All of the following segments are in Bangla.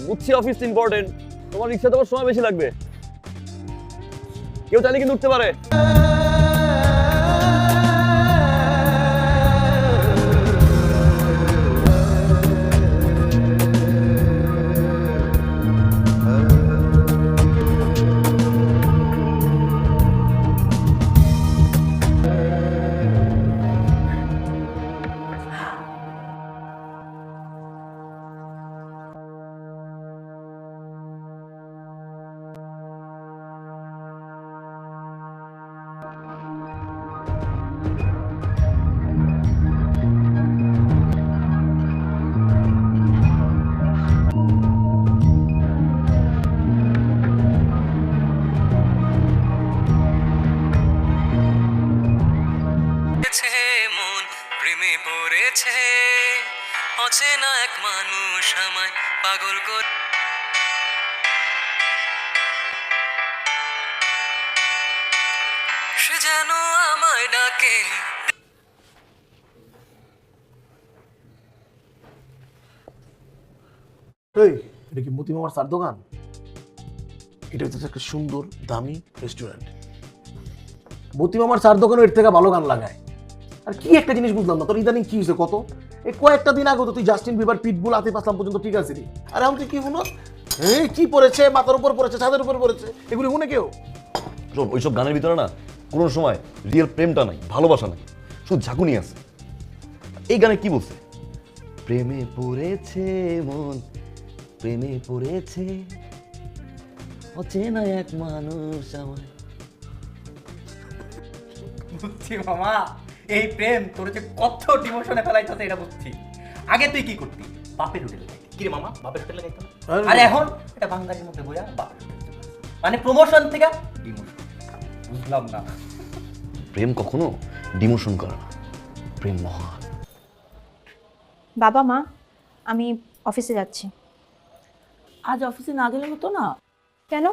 বুঝছি অফিস ইম্পর্টেন্ট, তোমার রিক্সা তোমার সময় বেশি লাগবে, কেউ চাইলে কিন্তু উঠতে পারে। মন প্রেমে পড়েছে, অচেনা এক মানুষ আমায় পাগল করে। সে যেন আমায় ডাকে। এই এটা কি মতি মামার চার দোকান? এটা হচ্ছে একটা সুন্দর দামি রেস্টুরেন্ট। মতি মামার চার দোকানও এর থেকে ভালো গান লাগায়। আর কি একটা জিনিস বুঝলাম না, তোর ইদানিং কি হয়েছে কত? এই কয়েকটা দিন আগে তো তুই জাস্টিন বিবার পিটবুল আতিফ আসলাম পর্যন্ত ঠিক আছে রে, আর এখন তুই কি হলো? এই কি পড়েছে, মাথার উপর পড়েছে, ছাদের উপর পড়েছে, এগুলি শুনে কেউ? শোন, ওইসব গানের ভিতরে না কোনো সময় রিয়েল প্রেমটা নাই, ভালোবাসা নাই, শুধু ঝাঁকুনি আছে। এই গানে কি বলছে? প্রেমে পড়েছে মন, প্রেমে পড়েছে অচেনা এক মানুষ আমায়। বুঝছি মামা, এই প্রেম তোর যে কত ডিমোশনে ফেলাইতেছে এটা বুঝছি। আগে তুই কি করতি? বাপের হোটেলে খাইতি। কি রে মামা, বাপের হোটেলে খাইতাম। আর এখন এটা বাঙালির মধ্যে বইয়া বাপের হোটেলে, মানে প্রমোশন থেকে ডিমোশন। বুঝলাম না। প্রেম কখনো ডিমোশন করে না, প্রেম মহান। বাবা মা, আমি অফিসে যাচ্ছি। আজ অফিসে না গেলে হতো না? কেন?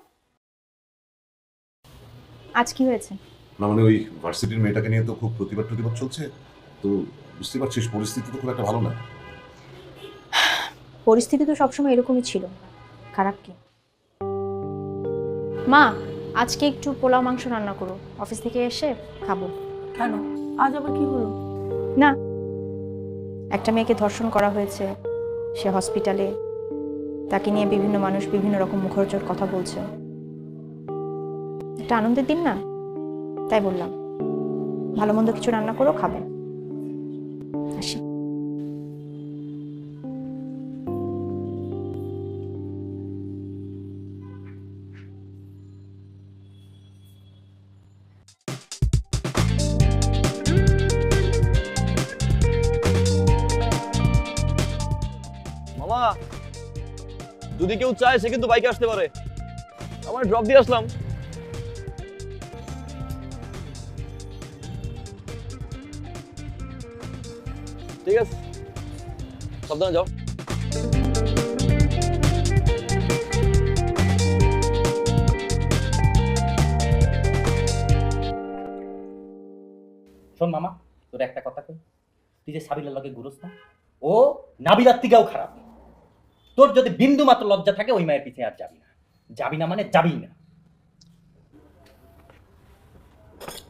আজ কি হয়েছে? না মানে ওই ভার্সিটির মেয়েটাকে নিয়ে তো খুব প্রতিবাদ চলছে, তো বুঝতে পারছিস পরিস্থিতি তো খুব একটা ভালো না। পরিস্থিতি তো সবসময় এরকমই ছিল, খারাপ কি? মা, আজকে একটু পোলাও মাংস রান্না করো, অফিস থেকে এসে খাবো। কেন, আজ আবার কি হলো? না, একটা মেয়েকে ধর্ষণ করা হয়েছে, সে হসপিটালে, তাকে নিয়ে বিভিন্ন মানুষ বিভিন্ন রকম মুখরোচক কথা বলছে। একটা আনন্দের দিন না, তাই বললাম ভালো মন্দ কিছু রান্না করো, খাবো। আসি। মামা, যদি কেউ চায় সে কিন্তু বাইকে আসতে পারে, আমার ড্রপ দিয়ে আসলাম। ঠিক আছে, সাবধানে যাও। শোন মামা, তোর একটা কথা কই, তুই যে সাবিলার লগে ঘুরোস না, ও নাবিলার থেকেও খারাপ। তোর যদি বিন্দু মাত্র লজ্জা থাকে ওই মায়ের পিছিয়ে আর যাবি না। যাবি না মানে যাবি না।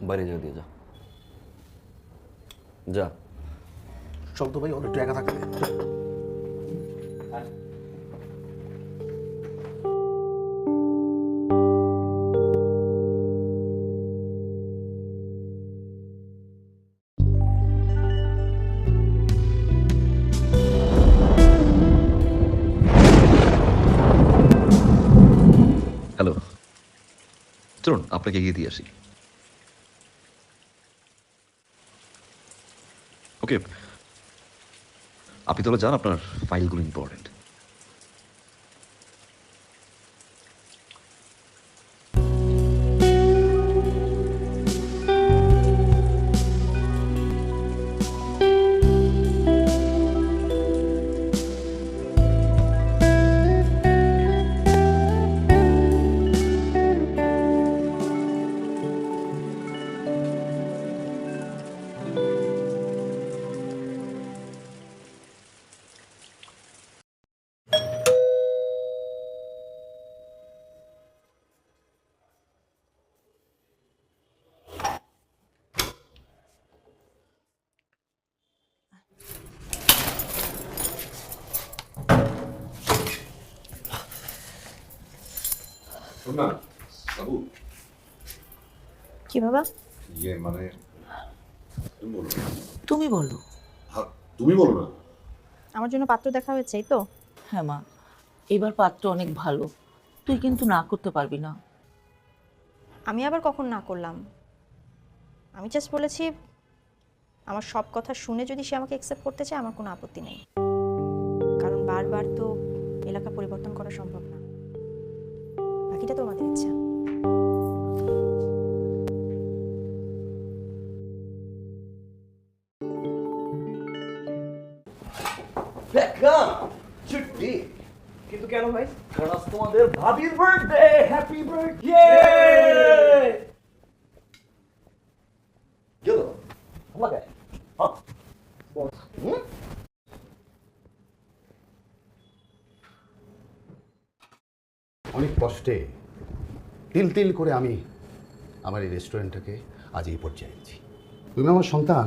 বাইরে যা, দিয়ে যা যা। শব্দ ভাই অনেকটা একা থাকতে। হ্যালো, চলুন আপনাকে এগিয়ে দিয়ে আসি। ওকে, আপনি তাহলে যান, আপনার ফাইলগুলো ইম্পর্টেন্ট। শোন না বাবু, কি বাবা? ইয়ে মানে তুমি বলো না। তুমি বলো। তুমি বলো না। আমার জন্য পাত্র দেখা হয়েছে, এই তো? হ্যাঁ মা, এবার পাত্র অনেক ভালো, তুই কিন্তু না করতে পারবি না। আমি আবার কখন না করলাম? আমি জাস্ট বলেছি আমার সব কথা শুনে যদি সে আমাকে অ্যাকসেপ্ট করতে চায় আমার কোনো আপত্তি নেই, কারণ বারবার তো এলাকা পরিবর্তন করা সম্ভব না। বাকিটা তোমাদের ইচ্ছা। কিন্তু কেন ভাই? কারণ আজ তোমাদের ভাবির বার্থডে। Happy birthday! গেল লাগায়। হ্যাঁ অনেক কষ্টে তিল তিল করে আমি আমার এই রেস্টুরেন্টটাকে আজ এই পর্যায়ে এনেছি। তুমি আমার সন্তান,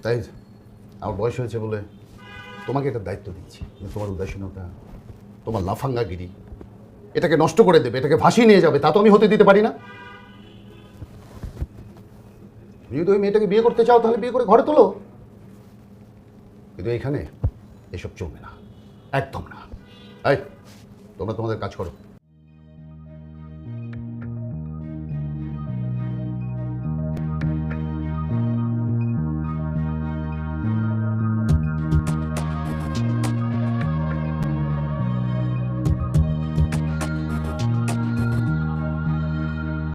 তাই আমার বয়স হয়েছে বলে তোমাকে এটা দায়িত্ব দিচ্ছি। কিন্তু তোমার উদাসীনতা, তোমার লাফাঙ্গাগিরি এটাকে নষ্ট করে দেবে, এটাকে ভাসিয়ে নিয়ে যাবে, তা তো আমি হতে দিতে পারি না। তুমি যদি ওই মেয়েটাকে বিয়ে করতে চাও তাহলে বিয়ে করে ঘরে তোলো, কিন্তু এখানে এসব চলবে না, একদম না। এই তোমরা তোমাদের কাজ করো।